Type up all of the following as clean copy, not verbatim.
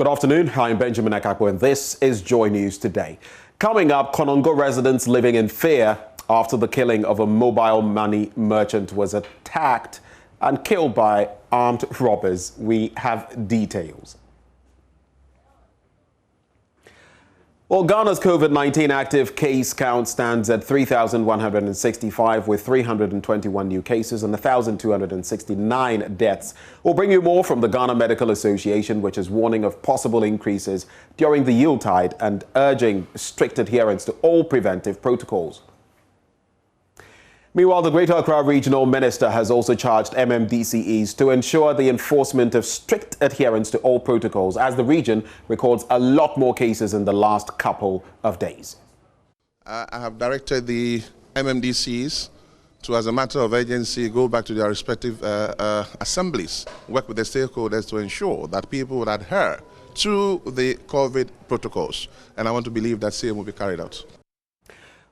Good afternoon. I'm Benjamin Akakwo, and this is Joy News Today. Coming up, Konongo residents living in fear after the killing of a mobile money merchant was attacked and killed by armed robbers. We have details. Well, Ghana's COVID-19 active case count stands at 3,165 with 321 new cases and 1,269 deaths. We'll bring you more from the Ghana Medical Association, which is warning of possible increases during the Yuletide and urging strict adherence to all preventive protocols. Meanwhile, the Greater Accra Regional Minister has also charged MMDCEs to ensure the enforcement of strict adherence to all protocols as the region records a lot more cases in the last couple of days. I have directed the MMDCEs to, as a matter of urgency, go back to their respective assemblies, work with the stakeholders to ensure that people would adhere to the COVID protocols. And I want to believe that same will be carried out.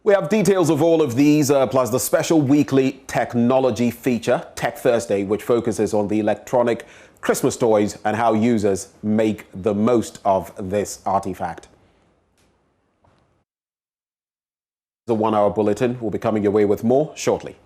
We have details of all of these, plus the special weekly technology feature, Tech Thursday, which focuses on the electronic Christmas toys and how users make the most of this artifact. The 1 hour bulletin will be coming your way with more shortly.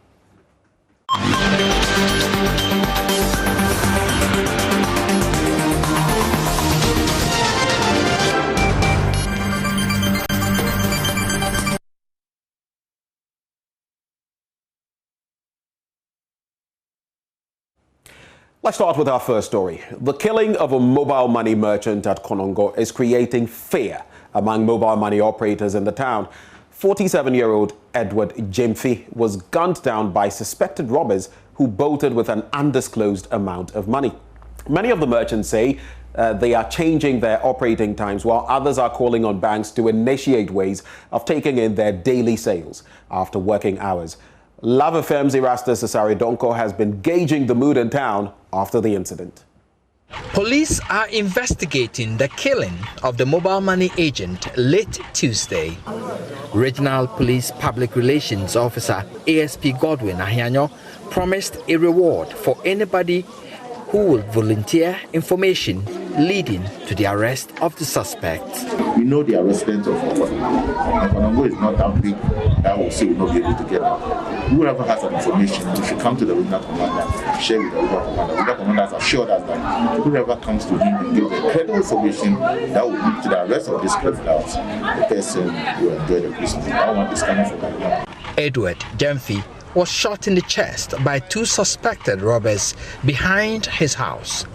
Let's start with our first story. The killing of a mobile money merchant at Konongo is creating fear among mobile money operators in the town. 47-year-old Edward Jemfi was gunned down by suspected robbers who bolted with an undisclosed amount of money. Many of the merchants say they are changing their operating times, while others are calling on banks to initiate ways of taking in their daily sales after working hours. Love FM's Erastus Asari Donko has been gauging the mood in town after the incident. Police are investigating the killing of the mobile money agent late Tuesday. Regional Police Public Relations Officer ASP Godwin Ahianyo promised a reward for anybody who will volunteer information leading to the arrest of the suspect. We know they are residents of Konongo. Konongo is not that big that will say we will not be able to get them. Whoever has that information, we should come to the regional commander, share with the regional commander. The regional commander has assured us that whoever comes to him and gives the credible information that will lead to the arrest of this criminals, the person will enjoy the Christmas. That one is coming from my mouth. Edward Jemfi was shot in the chest by two suspected robbers behind his house.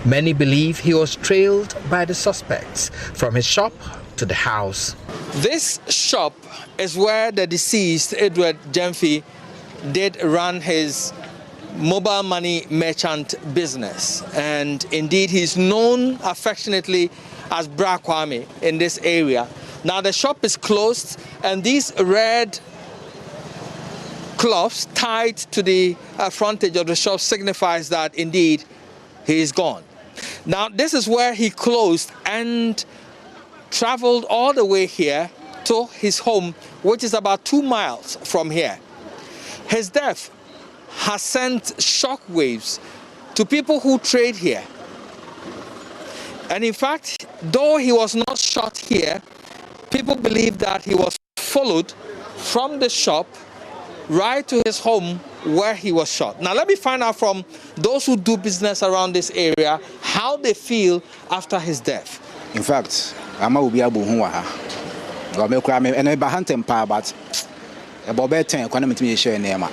Many believe he was trailed by the suspects from his shop to the house. This shop is where the deceased Edward Jemfi did run his mobile money merchant business, and indeed he's known affectionately as Bra Kwame in this area. Now the shop is closed, and these red cloths tied to the frontage of the shop signifies that indeed he is gone. Now this is where he closed and traveled all the way here to his home, which is about 2 miles from here. His death has sent shockwaves to people who trade here. And in fact, though he was not shot here, people believe that he was followed from the shop right to his home where he was shot. Now let me find out from those who do business around this area how they feel after his death. In fact, I'm a be able to and I hunting power, but about better economy to share name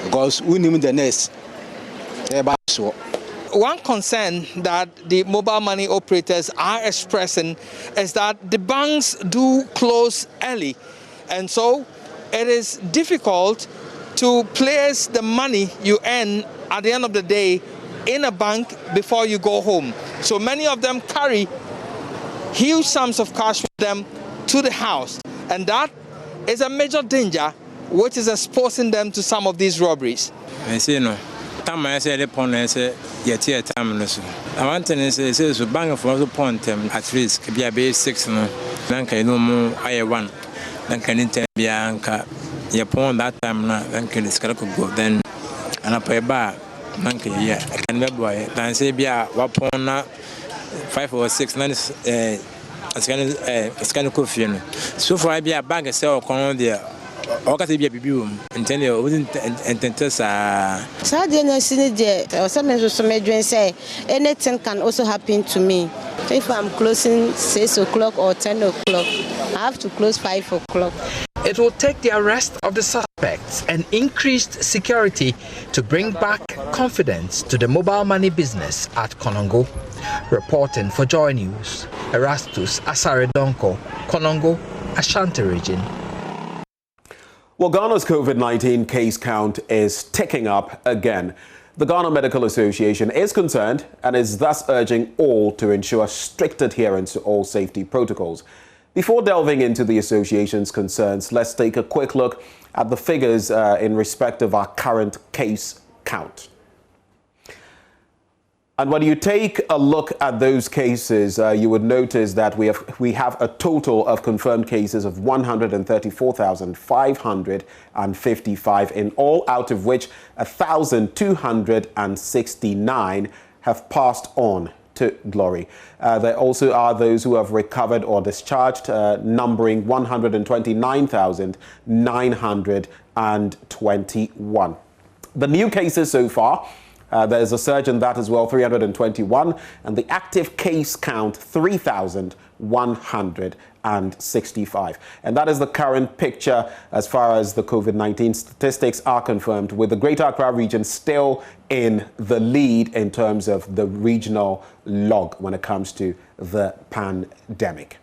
because we need the nest. One concern that the mobile money operators are expressing is that the banks do close early, and so it is difficult to place the money you earn at the end of the day in a bank before you go home. So many of them carry huge sums of cash with them to the house, and that is a major danger which is exposing them to some of these robberies. I say no. Time I say the point I say yet time no so. I want to say so bank for the point at risk be a base 6 no. Then can no more I 1. Then can inte be anka your point that time na then can this go then and I pay back. Then can yeah I can be boy then say be a wapon na 5 or 6 months. Scan coffee. So far, I be a bag of sell corn there. Or can be a baby room and tell you, wouldn't enter. Saturday, or some say anything can also happen to me. If I'm closing 6 o'clock or 10 o'clock, I have to close 5 o'clock. It will take the arrest of the suspects and increased security to bring back confidence to the mobile money business at Konongo. Reporting for Joy News, Erastus Asaredonko, Konongo, Ashanti region. Well, Ghana's COVID-19 case count is ticking up again. The Ghana Medical Association is concerned and is thus urging all to ensure strict adherence to all safety protocols. Before delving into the association's concerns, let's take a quick look at the figures in respect of our current case count. And when you take a look at those cases, you would notice that we have a total of confirmed cases of 134,555 in all, out of which 1,269 have passed on to glory. There also are those who have recovered or discharged, numbering 129,921. The new cases so far, there's a surge in that as well, 321, and the active case count, 3,165. And that is the current picture as far as the COVID-19 statistics are confirmed, with the Greater Accra region still in the lead in terms of the regional log when it comes to the pandemic.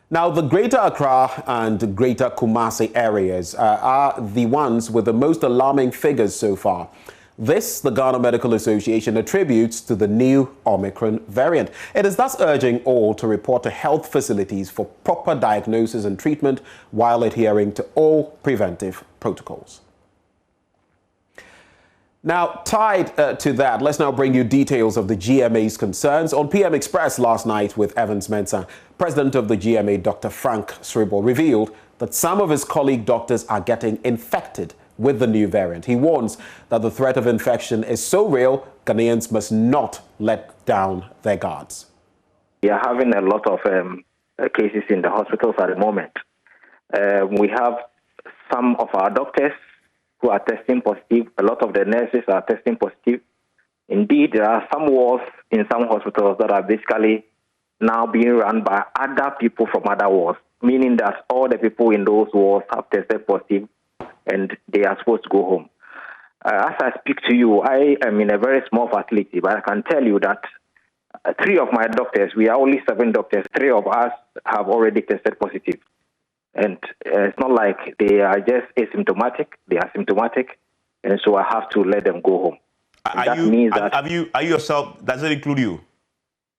Now, the Greater Accra and Greater Kumasi areas are the ones with the most alarming figures so far. This, the Ghana Medical Association attributes to the new Omicron variant. It is thus urging all to report to health facilities for proper diagnosis and treatment while adhering to all preventive protocols. Now, tied to that, let's now bring you details of the GMA's concerns. On PM Express last night with Evans Mensah, President of the GMA, Dr. Frank Sribo, revealed that some of his colleague doctors are getting infected with the new variant. He warns that the threat of infection is so real, Ghanaians must not let down their guards. We are having a lot of cases in the hospitals at the moment. We have some of our doctors who are testing positive. A lot of the nurses are testing positive. Indeed, there are some wards in some hospitals that are basically now being run by other people from other wards, meaning that all the people in those wards have tested positive and they are supposed to go home. As I speak to you, I am in a very small facility, but I can tell you that 3 of my doctors, we are only 7 doctors, 3 of us have already tested positive. And it's not like they are just asymptomatic, they are symptomatic, and so I have to let them go home. Are you yourself, does it include you?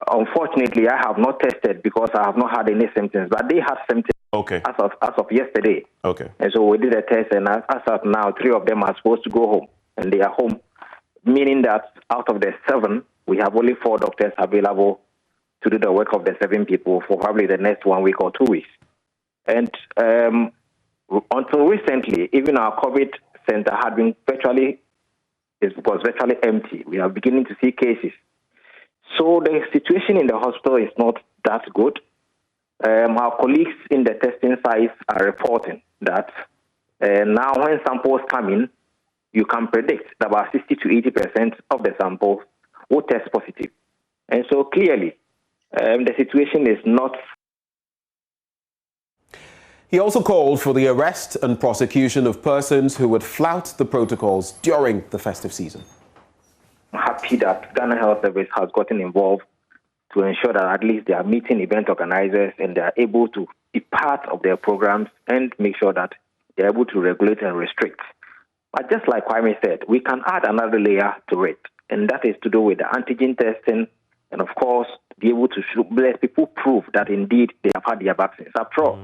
Unfortunately, I have not tested because I have not had any symptoms, but they have symptoms as of yesterday. Okay. And so we did a test, and as of now, 3 of them are supposed to go home, and they are home, meaning that out of the 7, we have only 4 doctors available to do the work of the 7 people for probably the next 1 week or 2 weeks. And until recently, even our COVID center had been virtually empty. We are beginning to see cases. So the situation in the hospital is not that good. Our colleagues in the testing sites are reporting that now when samples come in, you can predict that about 60 to 80% of the samples will test positive. And so clearly, the situation is not. He also called for the arrest and prosecution of persons who would flout the protocols during the festive season. I'm happy that Ghana Health Service has gotten involved to ensure that at least they are meeting event organizers and they are able to be part of their programs and make sure that they are able to regulate and restrict. But just like Kwame said, we can add another layer to it, and that is to do with the antigen testing and, of course, be able to let people prove that indeed they have had their vaccines. After all,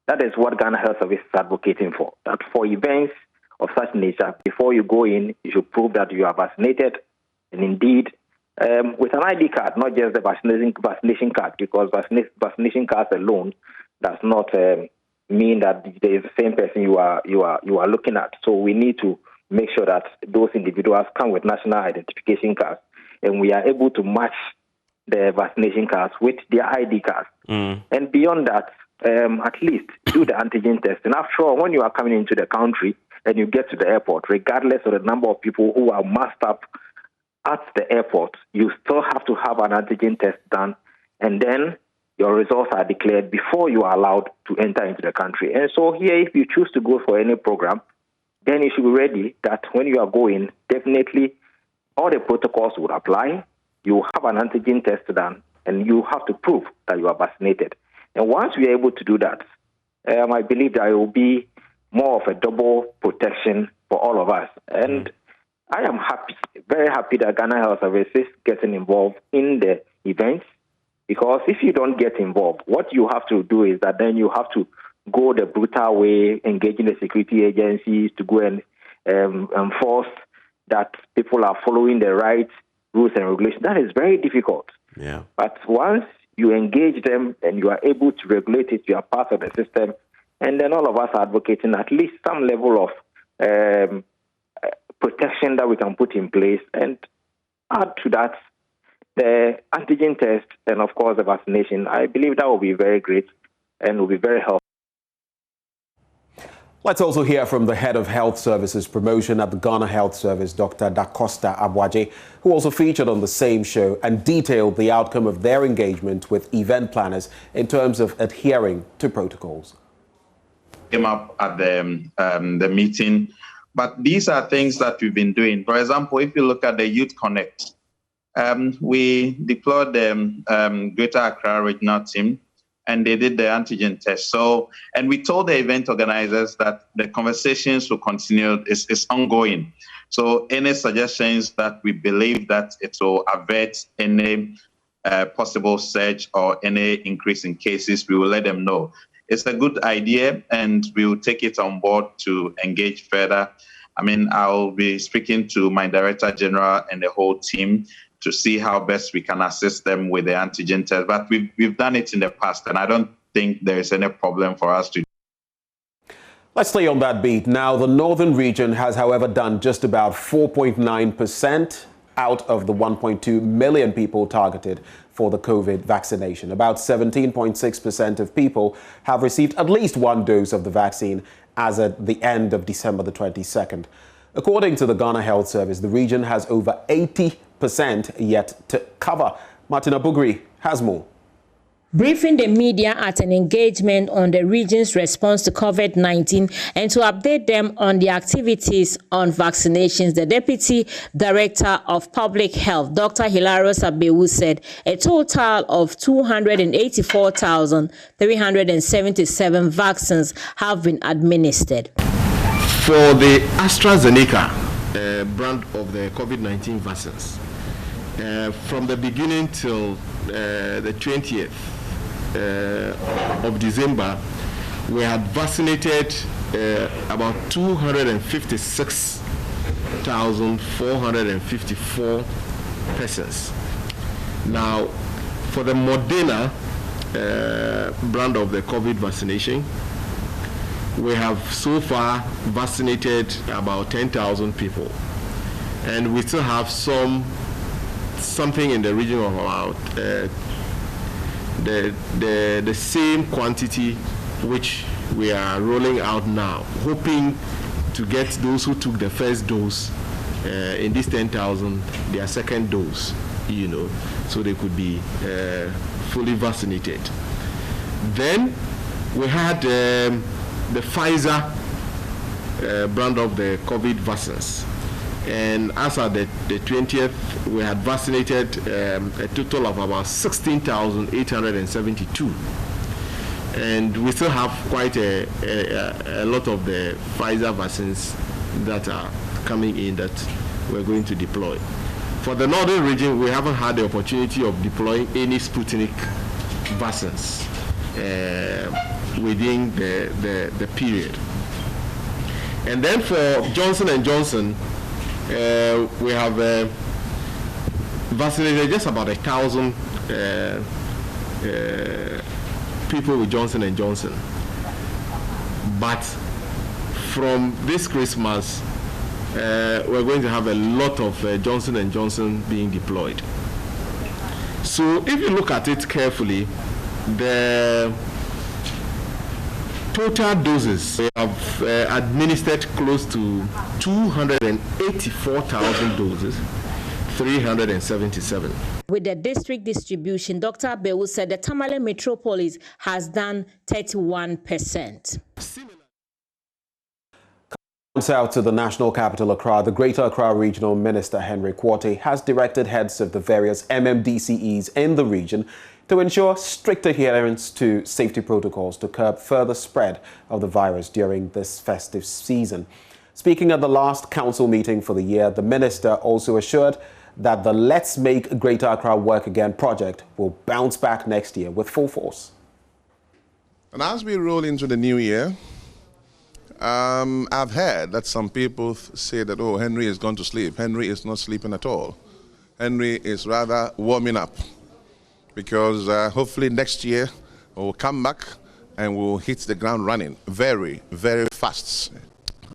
that is what Ghana Health Service is advocating for, that for events of such nature, before you go in, you should prove that you are vaccinated, and indeed, with an ID card, not just the vaccination card, because vaccination cards alone does not mean that there is the same person you are looking at. So we need to make sure that those individuals come with national identification cards. and we are able to match the vaccination cards with their ID cards. And beyond that, at least do the antigen test. And after all, when you are coming into the country and you get to the airport, regardless of the number of people who are masked up at the airport, you still have to have an antigen test done, and then your results are declared before you are allowed to enter into the country. And so here, if you choose to go for any program, then you should be ready that when you are going, definitely all the protocols would apply. You have an antigen test done, and you have to prove that you are vaccinated. And once we are able to do that, I believe that it will be more of a double protection for all of us. And I am happy, very happy that Ghana Health Service is getting involved in the events, because if you don't get involved, what you have to do is that then you have to go the brutal way, engaging the security agencies to go and enforce that people are following the right rules and regulations. That is very difficult. Yeah. But once you engage them and you are able to regulate it, you are part of the system, and then all of us are advocating at least some level of protection that we can put in place, and add to that the antigen test and, of course, the vaccination. I believe that will be very great and will be very helpful. Let's also hear from the head of Health Services Promotion at the Ghana Health Service, Dr. Da Costa Abwaje, who also featured on the same show and detailed the outcome of their engagement with event planners in terms of adhering to protocols. Came up at the meeting, but these are things that we've been doing. For example, if you look at the Youth Connect, we deployed the Greater Accra regional team, and they did the antigen test. So, and we told the event organizers that the conversations will continue, is ongoing. So any suggestions that we believe that it will avert any possible surge or any increase in cases, we will let them know. It's a good idea, and we will take it on board to engage further. I mean, I'll be speaking to my Director General and the whole team to see how best we can assist them with the antigen test. But we've done it in the past, and I don't think there is any problem for us to. Let's stay on that beat. Now, the northern region has, however, done just about 4.9% out of the 1.2 million people targeted for the COVID vaccination. About 17.6% of people have received at least one dose of the vaccine as at the end of December the 22nd. According to the Ghana Health Service, the region has over 80% yet to cover. Martina Bugri has more. Briefing the media at an engagement on the region's response to COVID-19 and to update them on the activities on vaccinations, the Deputy Director of Public Health, Dr. Hilarious Abewu, said a total of 284,377 vaccines have been administered. For the AstraZeneca brand of the COVID-19 vaccines, from the beginning till the 20th of December, we had vaccinated about 256,454 persons. Now, for the Moderna brand of the COVID vaccination, we have so far vaccinated about 10,000 people, and we still have something in the region of about the same quantity which we are rolling out now, hoping to get those who took the first dose in this 10,000 their second dose, so they could be fully vaccinated. Then we had the Pfizer brand of the COVID vaccines. And as at the 20th, we had vaccinated a total of about 16,872. And we still have quite a lot of the Pfizer vaccines that are coming in that we're going to deploy. For the northern region, we haven't had the opportunity of deploying any Sputnik vaccines within the period. And then for Johnson & Johnson, we have vaccinated just about 1,000 people with Johnson & Johnson. But from this Christmas, we're going to have a lot of Johnson & Johnson being deployed. So if you look at it carefully, the total doses we have administered close to 284,000 doses, 377. With the district distribution, Dr. Bewu said the Tamale Metropolis has done 31%. South to the national capital Accra, the Greater Accra Regional Minister Henry Quartey has directed heads of the various MMDCEs in the region to ensure strict adherence to safety protocols to curb further spread of the virus during this festive season. Speaking at the last council meeting for the year, the minister also assured that the Let's Make Greater Accra Work Again project will bounce back next year with full force. And as we roll into the new year, I've heard that some people say that, oh, Henry is gone to sleep. Henry is not sleeping at all. Henry is rather warming up because hopefully next year we'll come back and we'll hit the ground running very, very fast.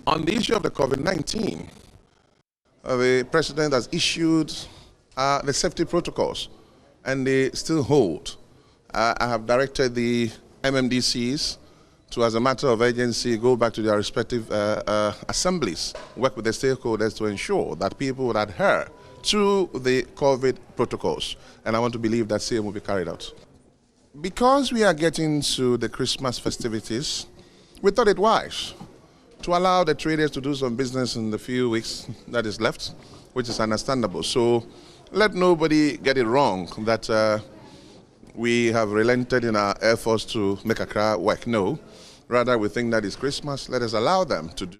On the issue of the COVID-19, the president has issued the safety protocols and they still hold. I have directed the MMDCs to, as a matter of urgency, go back to their respective assemblies, work with the stakeholders to ensure that people would adhere to the COVID protocols. And I want to believe that same will be carried out. Because we are getting to the Christmas festivities, we thought it wise to allow the traders to do some business in the few weeks that is left, which is understandable. So let nobody get it wrong that we have relented in our efforts to make Accra work. No. Rather, we think that it's Christmas. Let us allow them to do.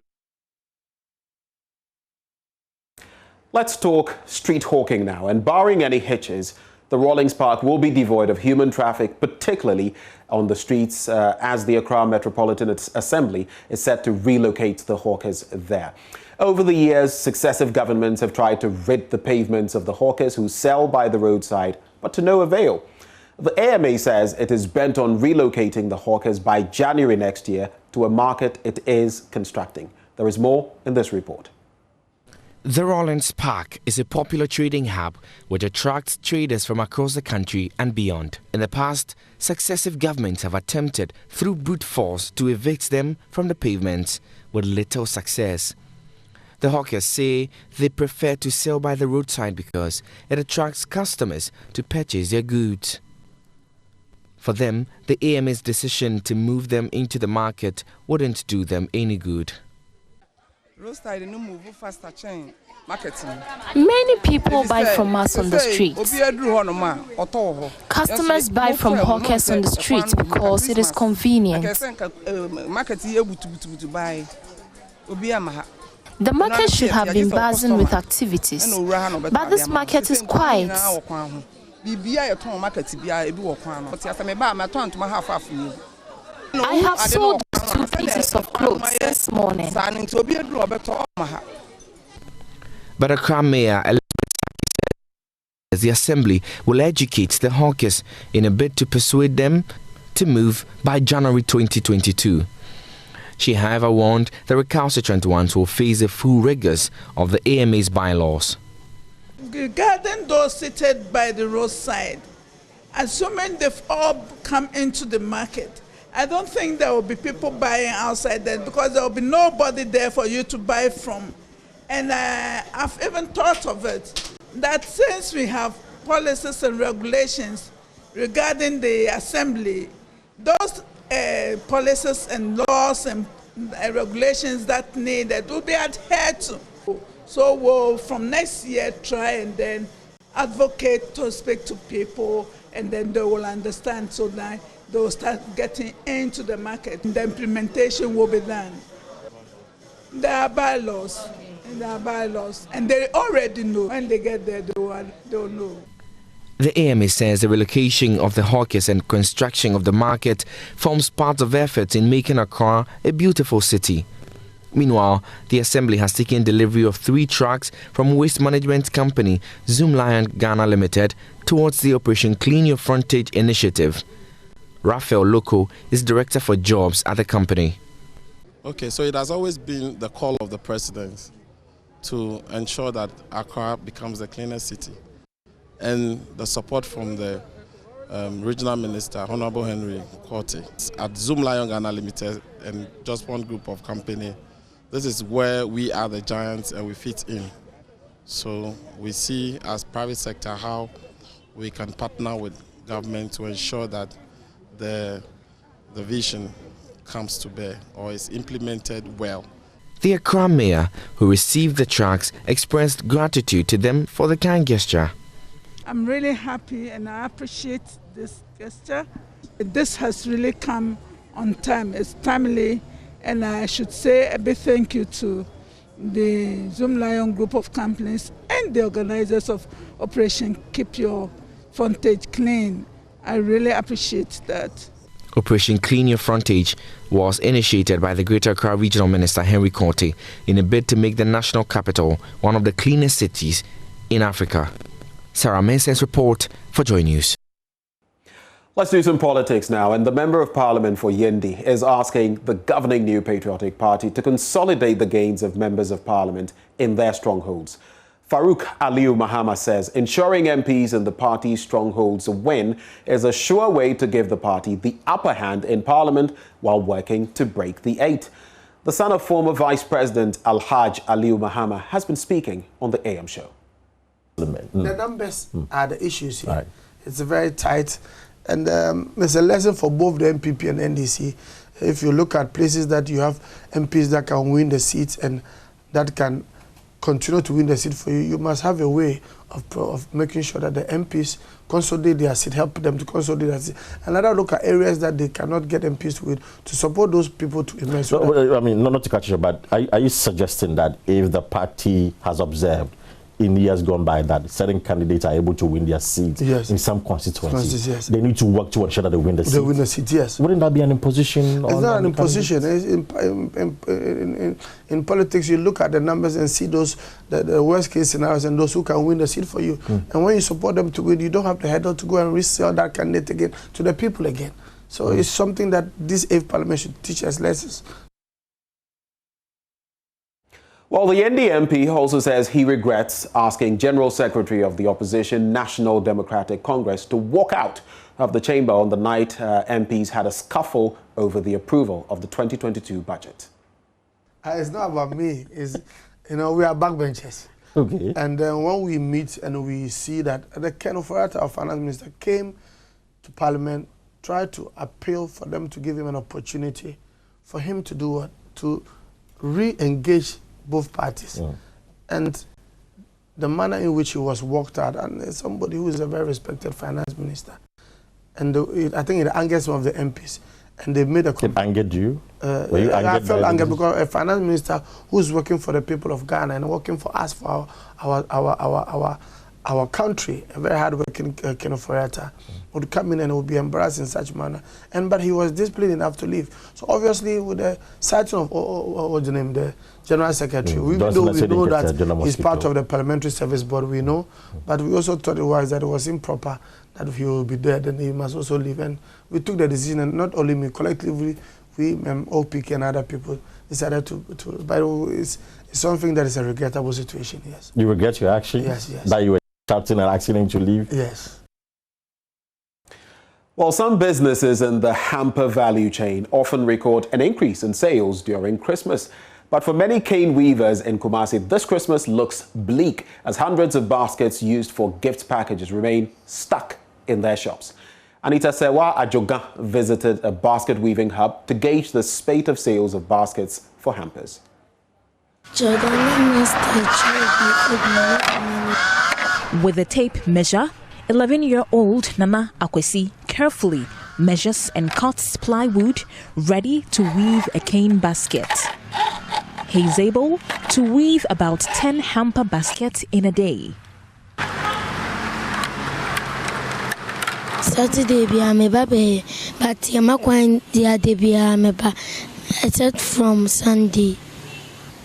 Let's talk street hawking now. And barring any hitches, the Rawlings Park will be devoid of human traffic, particularly on the streets, as the Accra Metropolitan Assembly is set to relocate the hawkers there. Over the years, successive governments have tried to rid the pavements of the hawkers who sell by the roadside, but to no avail. The AMA says it is bent on relocating the hawkers by January next year to a market it is constructing. There is more in this report. The Rawlings Park is a popular trading hub which attracts traders from across the country and beyond. In the past, successive governments have attempted through brute force to evict them from the pavements with little success. The hawkers say they prefer to sell by the roadside because it attracts customers to purchase their goods. For them, the AMA's decision to move them into the market wouldn't do them any good. Many people buy from us on the streets. Customers buy from hawkers on the streets because it is convenient. The market should have been buzzing with activities, but this market is quiet. I have sold 2 pieces of clothes this morning. But Accra Mayor says the Assembly will educate the hawkers in a bid to persuade them to move by January 2022. She, however, warned the recalcitrant ones will face the full rigors of the AMA's bylaws. Regarding those seated by the roadside, assuming they've all come into the market, I don't think there will be people buying outside there because there will be nobody there for you to buy from. And I've even thought of it, that since we have policies and regulations regarding the assembly, those policies and laws and regulations that needed will be adhered to. So we'll from next year try and then advocate to speak to people, and then they will understand, so that they will start getting into the market. The implementation will be done. There are bylaws. There are bylaws, and they already know. When they get there, they'll know. The AMA says the relocation of the hawkers and construction of the market forms part of efforts in making Accra a beautiful city. Meanwhile, the Assembly has taken delivery of 3 trucks from waste management company Zoomlion Ghana Limited towards the Operation Clean Your Frontage initiative. Raphael Loko is Director for Jobs at the company. Okay, so it has always been the call of the President to ensure that Accra becomes the cleanest city. And the support from the Regional Minister, Honorable Henry Korte, at Zoom Lion Ghana Limited and just one group of company. This is where we are the giants and we fit in. So we see as private sector how we can partner with government to ensure that the vision comes to bear or is implemented well. The Accra mayor, who received the tracts, expressed gratitude to them for the kind gesture. I'm really happy and I appreciate this gesture. This has really come on time. It's timely, and I should say a big thank you to the Zoom Lion group of companies and the organizers of Operation Keep Your Frontage Clean. I really appreciate that. Operation Clean Your Frontage was initiated by the Greater Accra Regional Minister Henry Korte in a bid to make the national capital one of the cleanest cities in Africa. Sarah Mensah's report for Joy News. Let's do some politics now. And the Member of Parliament for Yendi is asking the governing New Patriotic Party to consolidate the gains of members of Parliament in their strongholds. Farouk Aliyu Mahama says ensuring MPs in the party's strongholds win is a sure way to give the party the upper hand in Parliament while working to break the 8. The son of former Vice President Alhaj Aliyu Mahama has been speaking on the AM show. The numbers are the issues here. Right. It's very tight. And there's a lesson for both the MPP and NDC. If you look at places that you have MPs that can win the seats and that can continue to win the seat for you, you must have a way of making sure that the MPs consolidate their seat, help them to consolidate their seat. Another look at areas that they cannot get MPs to support those people to invest. So I mean, not to cut you, but are you suggesting that if the party has observed in years gone by that certain candidates are able to win their seats in some constituencies, they need to work to ensure that they win the seat? They win the seat, yes. Wouldn't that be an imposition? It's not an imposition. In politics, you look at the numbers and see those the worst case scenarios and those who can win the seat for you. And when you support them to win, you don't have the headache to go and resell that candidate again to the people again. So it's something that this 8th Parliament should teach us lessons. Well, the ND MP also says he regrets asking General Secretary of the Opposition National Democratic Congress to walk out of the chamber on the night MPs had a scuffle over the approval of the 2022 budget. It's not about me. It's, we are backbenchers. Okay. And then when we meet and we see that the Ken Oforiatta, our finance minister, came to Parliament, tried to appeal for them to give him an opportunity for him to do what? To re-engage both parties. And the manner in which he was walked out, and somebody who is a very respected finance minister, and I think it angered some of the MPs, and they made a complaint. It angered you? Were you angered? I felt angered because a finance minister who's working for the people of Ghana and working for us, for our country, a very hard-working Ken Oforiatta, would come in and would be embarrassed in such manner. But he was disciplined enough to leave. So obviously, with the citing of what's the name, the General Secretary, we know that he's part of the Parliamentary Service Board, we know, but we also thought it was improper that if he will be there, then he must also leave. And we took the decision, and not only me, collectively, we, OPK and other people, decided to but it's something that is a regrettable situation, yes. You regret your action? Yes, yes. That you were shouting and asking him to leave? Yes. Well, some businesses in the hamper value chain often record an increase in sales during Christmas. But for many cane weavers in Kumasi, this Christmas looks bleak as hundreds of baskets used for gift packages remain stuck in their shops. Anita Sewa Ajoga visited a basket weaving hub to gauge the spate of sales of baskets for hampers. With a tape measure, 11-year-old Nana Akwesi carefully measures and cuts plywood ready to weave a cane basket. He's able to weave about 10 hamper baskets in a day. Saturday but except from Sunday.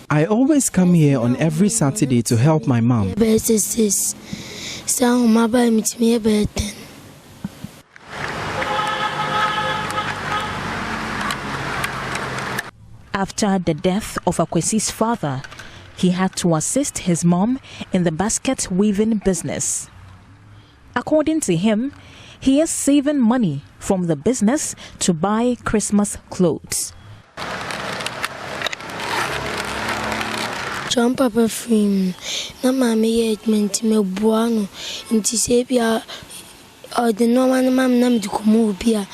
I always come here on every Saturday to help my mom. After the death of Akwesi's father, he had to assist his mom in the basket weaving business. According to him, he is saving money from the business to buy Christmas clothes. John Papa Frame, na mama yet me buano, inti sepia or the no one mam nam to kumupia.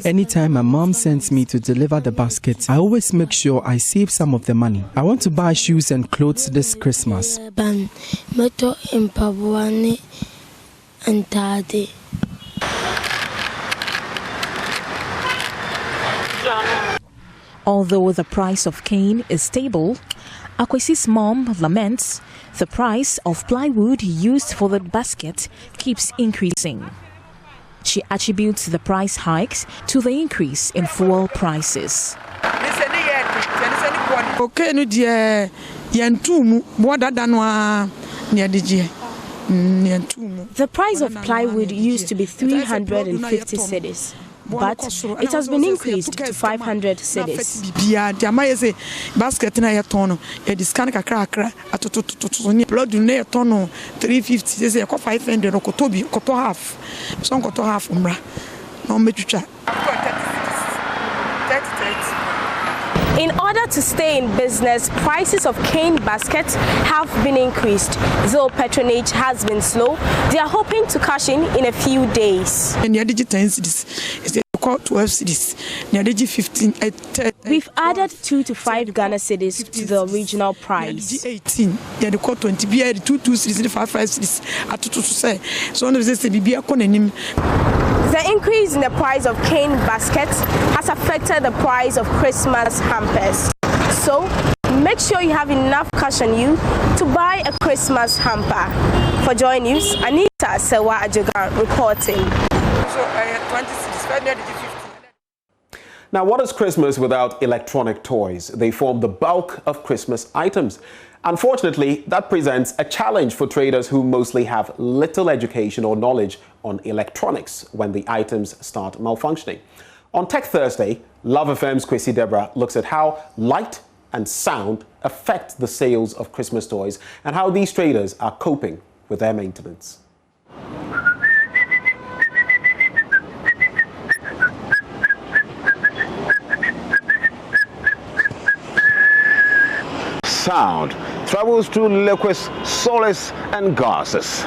Anytime my mom sends me to deliver the baskets, I always make sure I save some of the money. I want to buy shoes and clothes this Christmas. Although the price of cane is stable, Akwesi's mom laments the price of plywood used for the basket keeps increasing. She attributes the price hikes to the increase in fuel prices. The price of plywood used to be 350 cedis, but it has been increased to 500 cedis. In order to stay in business, prices of cane baskets have been increased. Though patronage has been slow, they are hoping to cash in a few days. We've added 2 to 5 Ghana cedis to the original price. The increase in the price of cane baskets has affected the price of Christmas hampers. So, make sure you have enough cash on you to buy a Christmas hamper. For Joy News, Anita Sewa Ajogan reporting. Now, what is Christmas without electronic toys? They form the bulk of Christmas items. Unfortunately, that presents a challenge for traders who mostly have little education or knowledge on electronics when the items start malfunctioning. On Tech Thursday, Love FM's Kwesi Deborah looks at how light and sound affect the sales of Christmas toys and how these traders are coping with their maintenance. Sound travels through liquids, solids, and gases.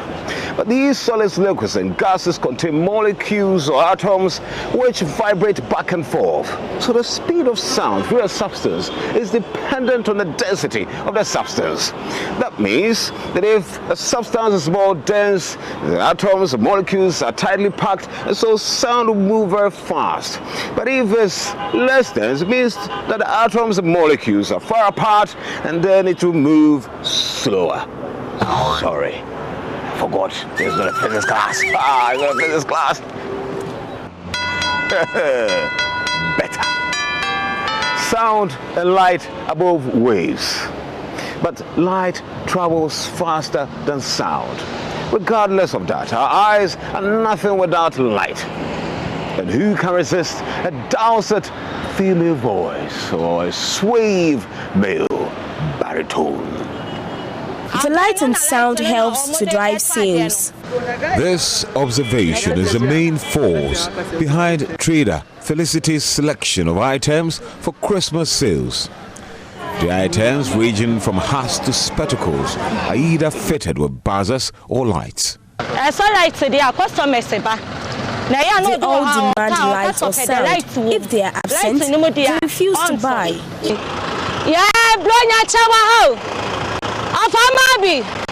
But these solids, liquids, and gases contain molecules or atoms which vibrate back and forth. So the speed of sound through a substance is dependent on the density of the substance. That means that if a substance is more dense, the atoms, the molecules are tightly packed, and so sound will move very fast. But if it's less dense, it means that the atoms and molecules are far apart, and then it will move slower. Sorry. Forgot there's not a physics class. It's not a physics class. Better. Sound and light are both waves, but light travels faster than sound. Regardless of that, our eyes are nothing without light. And who can resist a dulcet female voice or a suave male baritone? The light and sound helps to drive sales. This observation is the main force behind trader Felicity's selection of items for Christmas sales. The items ranging from hats to spectacles are either fitted with buzzers or lights. They all demand light or sound. If they are absent, they refuse to buy.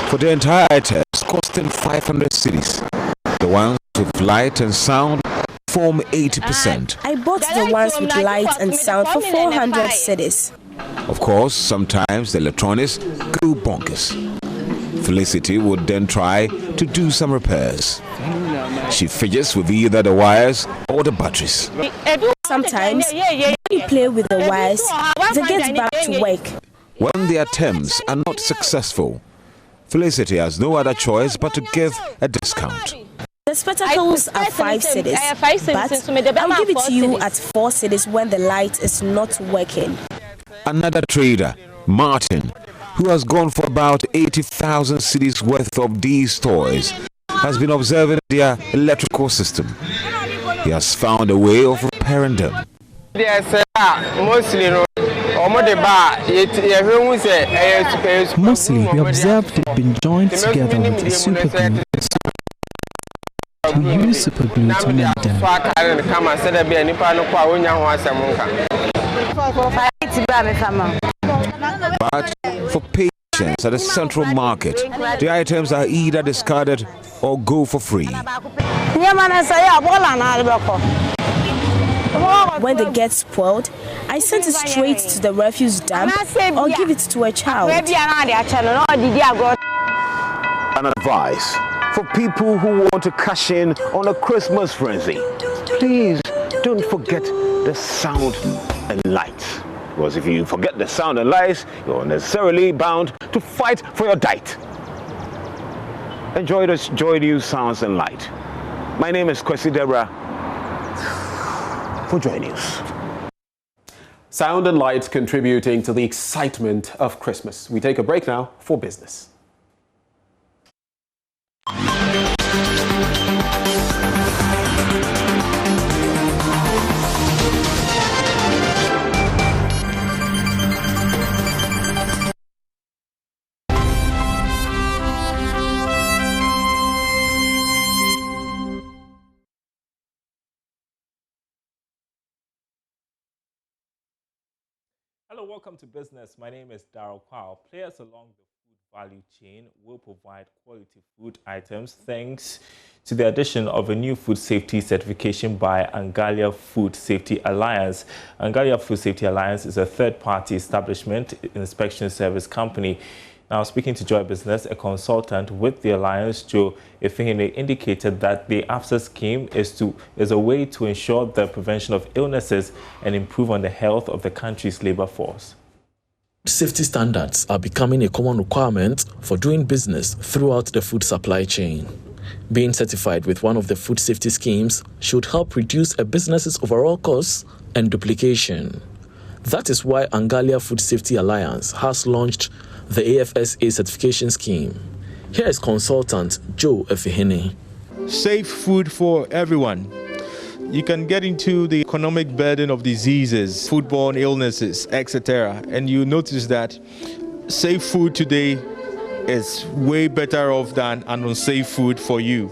For the entire items costing 500 cedis, the ones with light and sound form 80%. I bought the ones with light and sound for 400 cedis. Of course, sometimes the electronics go bonkers. Felicity would then try to do some repairs. She fidgets with either the wires or the batteries. Sometimes, when you play with the wires, they get back to work. When the attempts are not successful, Felicity has no other choice but to give a discount. The spectacles are 5 cedis, but I'll give it to you at 4 cedis when the light is not working. Another trader Martin, who has gone for about 80,000 cedis worth of these toys, has been observing their electrical system. He has found a way of repairing them. Mostly, we observed they've been joined together with a super glue. We use super glue to mend them. But for patients at the central market, the items are either discarded or go for free. When they get spoiled, I send it straight to the refuse dump or give it to a child. An advice for people who want to cash in on a Christmas frenzy. Please don't forget the sound and lights. Because if you forget the sound and lights, you're necessarily bound to fight for your diet. Enjoy this Joy News Sounds and Light. My name is Kwesi Debra for Joy News. Sound and light contributing to the excitement of Christmas. We take a break now for business. Hello, welcome to Business. My name is Darryl Kwao. Players along the food value chain will provide quality food items thanks to the addition of a new food safety certification by Angalia Food Safety Alliance. Angalia Food Safety Alliance is a third-party establishment inspection service company. Now, speaking to Joy Business, a consultant with the alliance, Joe Efihine, indicated that the AFSA scheme is a way to ensure the prevention of illnesses and improve on the health of the country's labor force. Safety standards are becoming a common requirement for doing business throughout the food supply chain. Being certified with one of the food safety schemes should help reduce a business's overall costs and duplication. That is why Angalia Food Safety Alliance has launched the AFSA certification scheme. Here is consultant Joe Efihine. Safe food for everyone. You can get into the economic burden of diseases, foodborne illnesses, etc. And you notice that safe food today is way better off than an unsafe food for you.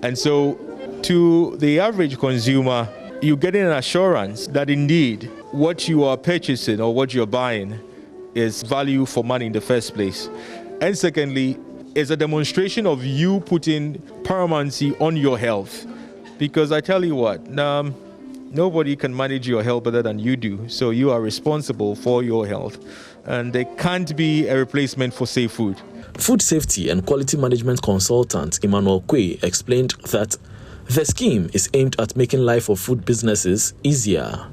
And so to the average consumer, you're getting an assurance that indeed what you are purchasing or what you're buying is value for money in the first place. And secondly, it's a demonstration of you putting paramountcy on your health. Because I tell you what, nobody can manage your health better than you do. So you are responsible for your health. And there can't be a replacement for safe food. Food safety and quality management consultant Emmanuel Kwe explained that the scheme is aimed at making life of food businesses easier.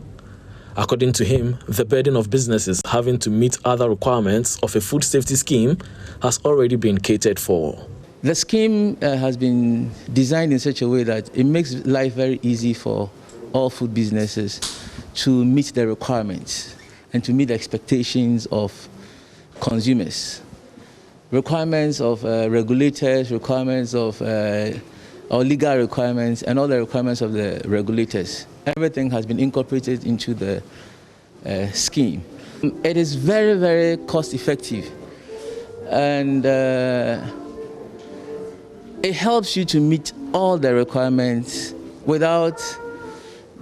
According to him, the burden of businesses having to meet other requirements of a food safety scheme has already been catered for. The scheme has been designed in such a way that it makes life very easy for all food businesses to meet their requirements and to meet the expectations of consumers. Requirements of regulators, requirements of or legal requirements, and all the requirements of the regulators. Everything has been incorporated into the scheme. It is very, very cost effective, and it helps you to meet all the requirements without,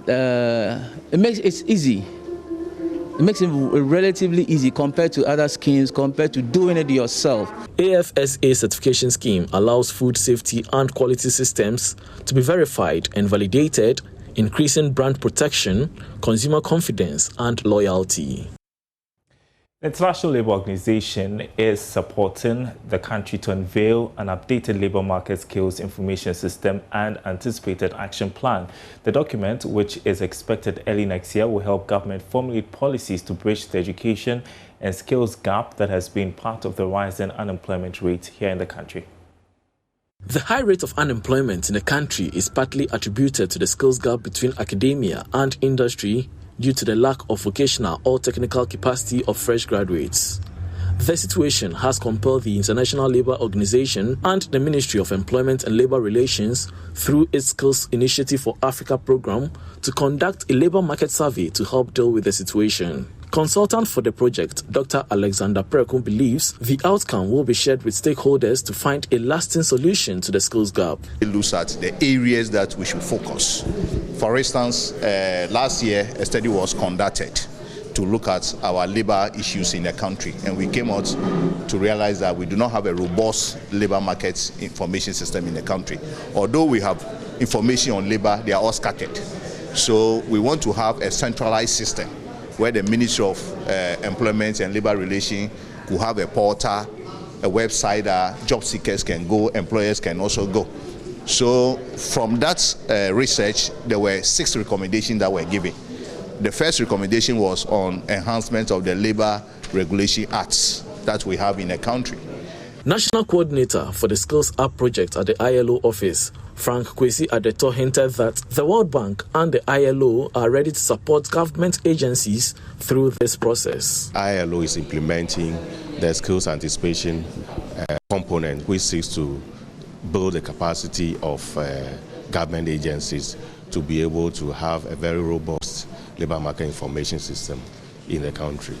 it makes it easy. It makes it relatively easy compared to other schemes, compared to doing it yourself. AFSA certification scheme allows food safety and quality systems to be verified and validated, increasing brand protection, consumer confidence, and loyalty. The International Labour Organization is supporting the country to unveil an updated labour market skills information system and anticipated action plan. The document, which is expected early next year, will help government formulate policies to bridge the education and skills gap that has been part of the rising unemployment rate here in the country. The high rate of unemployment in the country is partly attributed to the skills gap between academia and industry due to the lack of vocational or technical capacity of fresh graduates. The situation has compelled the International Labour Organization and the Ministry of Employment and Labour Relations, through its Skills Initiative for Africa program, to conduct a labour market survey to help deal with the situation. Consultant for the project, Dr. Alexander Prekum, believes the outcome will be shared with stakeholders to find a lasting solution to the skills gap. It looks at the areas that we should focus. For instance, last year a study was conducted to look at our labor issues in the country, and we came out to realize that we do not have a robust labor market information system in the country. Although we have information on labor, they are all scattered. So we want to have a centralized system where the Ministry of Employment and Labour Relations could have a portal, a website that job seekers can go, employers can also go. So from that research, there were 6 recommendations that were given. The first recommendation was on enhancement of the Labour Regulation Acts that we have in the country. National Coordinator for the Skills Up project at the ILO office, Frank Kwesi Adeto, hinted that the World Bank and the ILO are ready to support government agencies through this process. ILO is implementing the skills anticipation component, which seeks to build the capacity of government agencies to be able to have a very robust labor market information system in the country.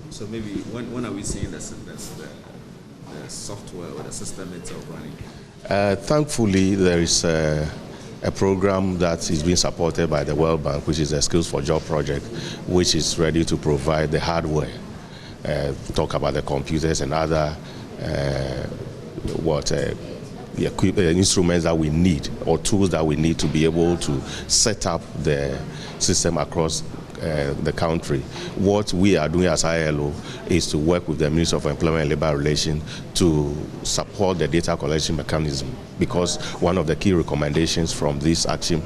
So maybe when are we seeing the software or the system itself running? Thankfully, there is a program that is being supported by the World Bank, which is the Skills for Job project, which is ready to provide the hardware, talk about the computers and other instruments that we need or tools that we need to be able to set up the system across the country. What we are doing as ILO is to work with the Ministry of Employment and Labour Relations to support the data collection mechanism, because one of the key recommendations from this action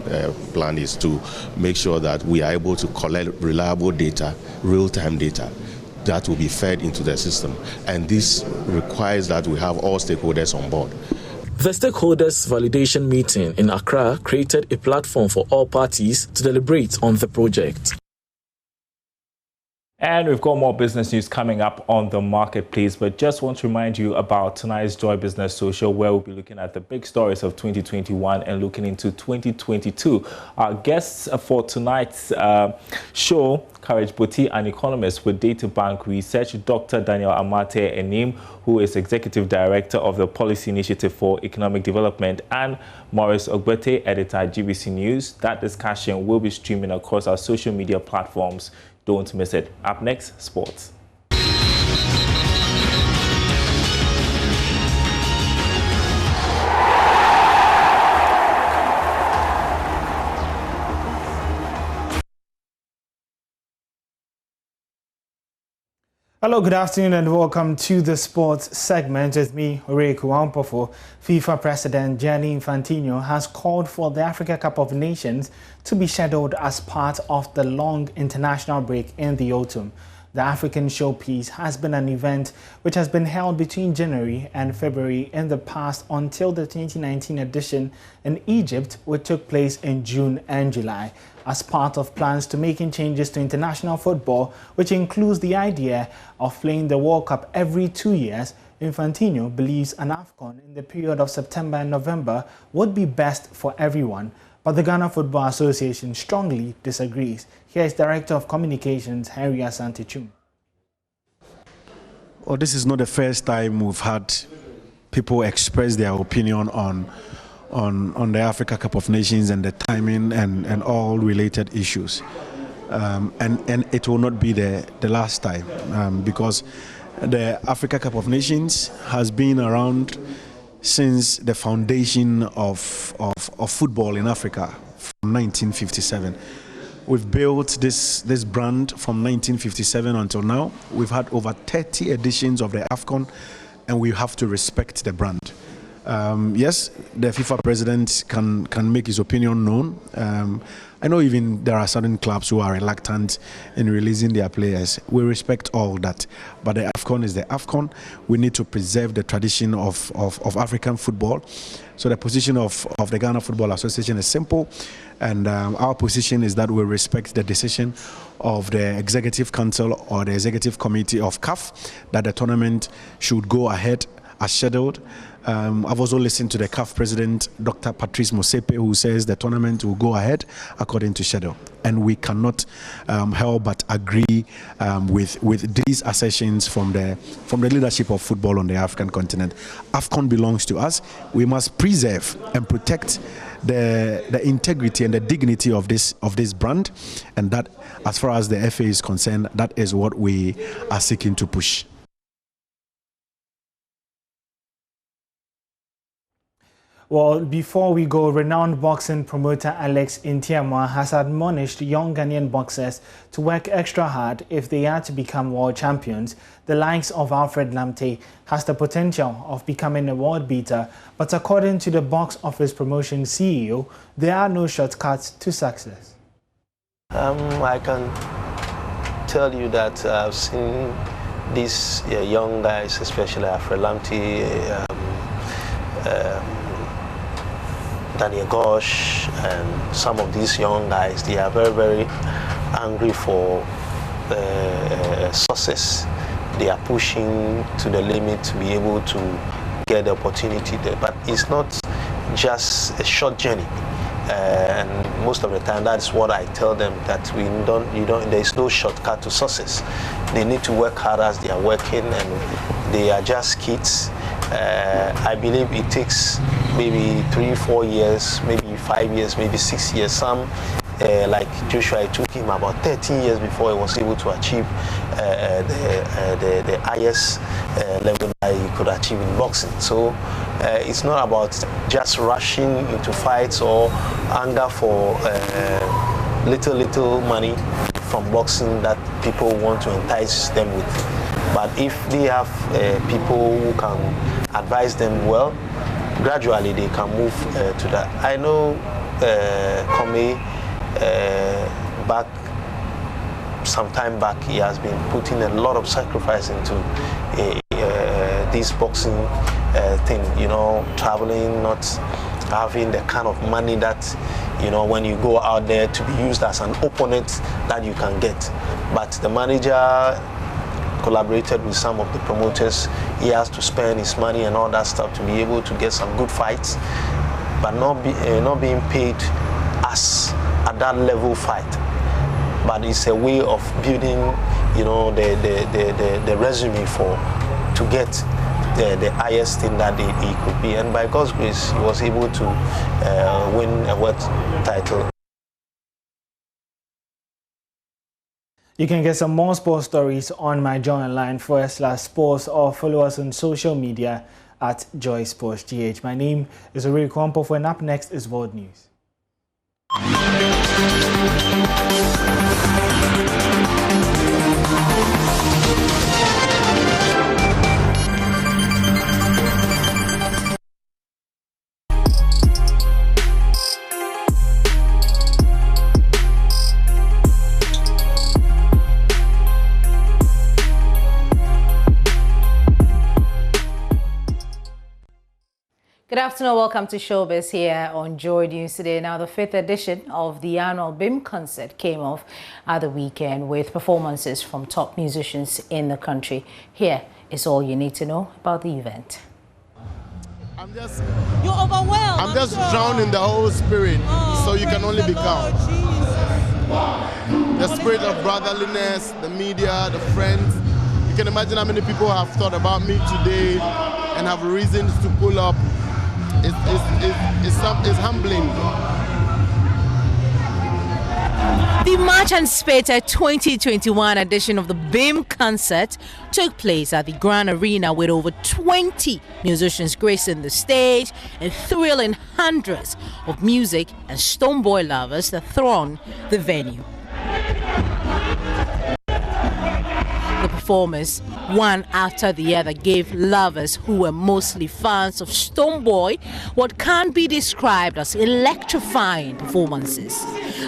plan is to make sure that we are able to collect reliable data, real-time data, that will be fed into the system. And this requires that we have all stakeholders on board. The stakeholders validation meeting in Accra created a platform for all parties to deliberate on the project. And we've got more business news coming up on the marketplace, but just want to remind you about tonight's Joy Business Social, where we'll be looking at the big stories of 2021 and looking into 2022. Our guests for tonight's show, Courage Boti, an economist with Data Bank Research, Dr. Daniel Amate Enim, who is Executive Director of the Policy Initiative for Economic Development, and Maurice Ogbete, Editor at GBC News. That discussion will be streaming across our social media platforms. Don't miss it. Up next, sports. Hello, good afternoon and welcome to the sports segment. It's me, Oreku Ampofo. FIFA President Gianni Infantino has called for the Africa Cup of Nations to be scheduled as part of the long international break in the autumn. The African Showbiz has been an event which has been held between January and February in the past until the 2019 edition in Egypt, which took place in June and July. As part of plans to making changes to international football, which includes the idea of playing the World Cup every 2 years, Infantino believes an AFCON in the period of September and November would be best for everyone. But the Ghana Football Association strongly disagrees. Here is Director of Communications, Henry Asante-Chum. Well, this is not the first time we've had people express their opinion on the Africa Cup of Nations and the timing and all related issues. And it will not be the last time, because the Africa Cup of Nations has been around since the foundation of football in Africa from 1957. We've built this brand from 1957 until now. We've had over 30 editions of the AFCON, and we have to respect the brand. Yes, the FIFA president can make his opinion known. I know even there are certain clubs who are reluctant in releasing their players. We respect all that. But the AFCON is the AFCON. We need to preserve the tradition of African football. So the position of the Ghana Football Association is simple. And our position is that we respect the decision of the Executive Council or the Executive Committee of CAF that the tournament should go ahead as scheduled. I've also listened to the CAF president, Dr. Patrice Motsepe, who says the tournament will go ahead according to schedule. And we cannot help but agree with these assertions from the leadership of football on the African continent. AFCON belongs to us. We must preserve and protect the integrity and the dignity of this brand, and that, as far as the FA is concerned, that is what we are seeking to push. Well, before we go, renowned boxing promoter Alex Intiamwa has admonished young Ghanaian boxers to work extra hard if they are to become world champions. The likes of Alfred Lamte has the potential of becoming a world beater, but according to the box office promotion CEO, there are no shortcuts to success. I can tell you that I've seen these young guys, especially Alfred Lamte, Daniel Gosh, and some of these young guys, they are very, very angry for success. They are pushing to the limit to be able to get the opportunity there. But it's not just a short journey. And most of the time, that's what I tell them, that there's no shortcut to success. They need to work hard as they are working, and they are just kids. I believe it takes maybe 3-4 years, maybe 5 years, maybe 6 years. Some, like Joshua, it took him about 13 years before he was able to achieve the highest level that he could achieve in boxing. So it's not about just rushing into fights or anger for little money from boxing that people want to entice them with. But if they have people who can advise them well, gradually they can move to that. I know Kome, some time back, he has been putting a lot of sacrifice into this boxing thing, traveling, not having the kind of money that, when you go out there to be used as an opponent that you can get. But the manager collaborated with some of the promoters. He has to spend his money and all that stuff to be able to get some good fights, but not being paid as at that level fight. But it's a way of building, the resume to get the highest thing that he could be. And by God's grace, he was able to win a world title. You can get some more sports stories on my Joy Online /sports, or follow us on social media at Joy Sports GH. My name is Ori Kwampo, and up next is World News. Good afternoon, welcome to Showbiz here on Joy News today. Now, the 5th edition of the annual BIM concert came off at the weekend with performances from top musicians in the country. Here is all you need to know about the event. You're overwhelmed. I'm just drowned in the whole spirit, so you can only be calm. The spirit of brotherliness, the media, the friends. You can imagine how many people have thought about me today and have reasons to pull up. It's humbling. The much anticipated 2021 edition of the BIM concert took place at the Grand Arena with over 20 musicians gracing the stage and thrilling hundreds of music and Stonebwoy lovers that throng the venue. The performers, one after the other, gave lovers who were mostly fans of Stonebwoy what can't be described as electrifying performances.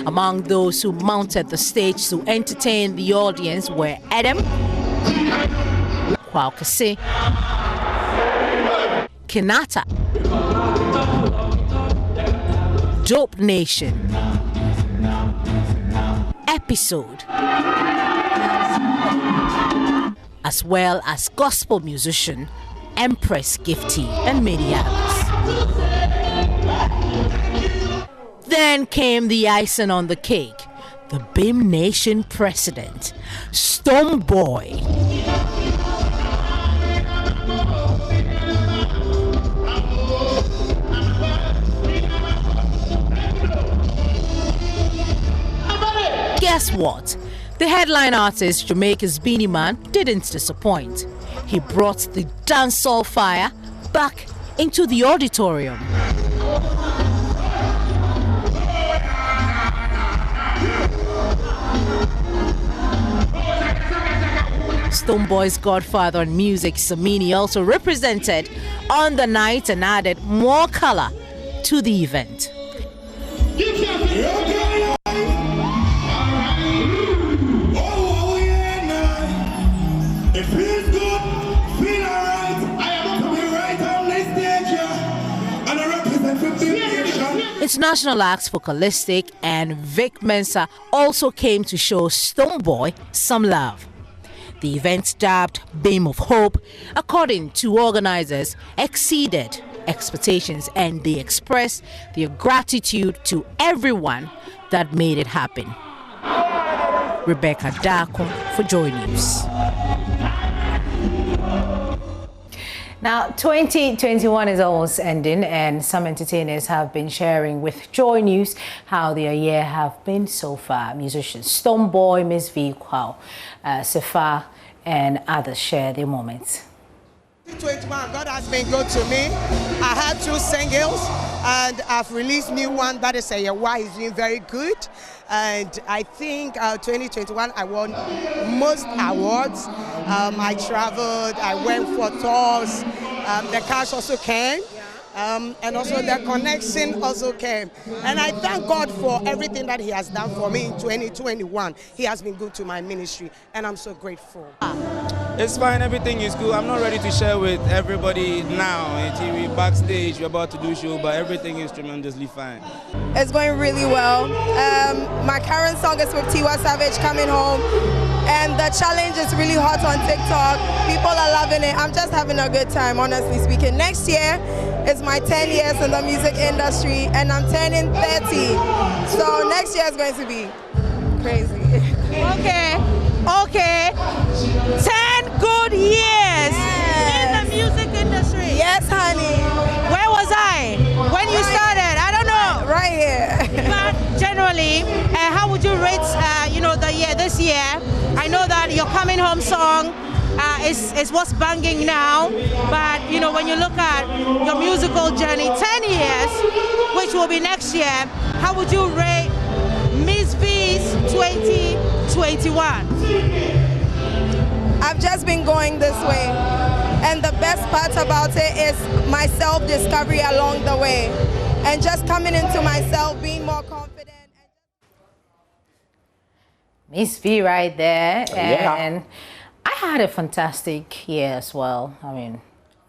Among those who mounted the stage to entertain the audience were Adam, Kwakase, Kinata, Dope Nation, Episode, as well as gospel musician Empress Gifty and many others. Then came the icing on the cake, the BIM Nation president, Stonebwoy. Guess what? The headline artist, Jamaica's Beanie Man, didn't disappoint. He brought the dancehall fire back into the auditorium. Stonebwoy's godfather in music, Samini, also represented on the night and added more color to the event. International acts Focalistic and Vic Mensa also came to show Stonebwoy some love. The event, dubbed Beam of Hope, according to organizers, exceeded expectations, and they expressed their gratitude to everyone that made it happen. Rebecca Darko for Joy News. Now, 2021 is almost ending, and some entertainers have been sharing with Joy News how their year have been so far. Musicians Stonebwoy, Miss V, Kwao, Sefa, and others share their moments. 2021, God has been good to me. I had 2 singles, and I've released new one that is a Yawa. Is doing very good. And I think 2021 I won most awards. I traveled, I went for tours, the cash also came, and also the connection also came. And I thank God for everything that He has done for me in 2021. He has been good to my ministry, and I'm so grateful. It's fine, everything is good. I'm not ready to share with everybody now. We're backstage, we're about to do show, but everything is tremendously fine. It's going really well. My current song is with Tiwa Savage, Coming Home, and the challenge is really hot on TikTok. People are loving it. I'm just having a good time, honestly speaking. Next year is my 10 years in the music industry, and I'm turning 30. So next year is going to be crazy. Okay. 10 good years in the music industry. Yes, honey. Where was I when you started? I don't know. Right here. But generally, how would you rate, the year this year? I know that your Coming Home song is what's banging now, but when you look at your musical journey, 10 years, which will be next year, how would you rate Miss V's 2021? I've just been going this way, and the best part about it is my self-discovery along the way, and just coming into myself, being more confident. Miss V right there, Yeah. and I had a fantastic year as well. I mean,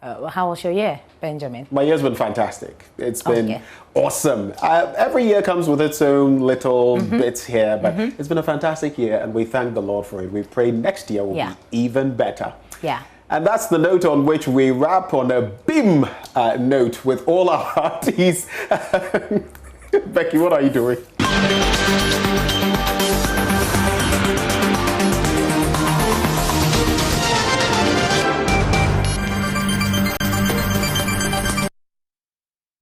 how was your year, Benjamin? My year's been fantastic. It's been awesome. Every year comes with its own little bits here, but it's been a fantastic year, and we thank the Lord for it. We pray next year will be even better. Yeah. And that's the note on which we wrap on a BIM note with all our artists. Becky, what are you doing?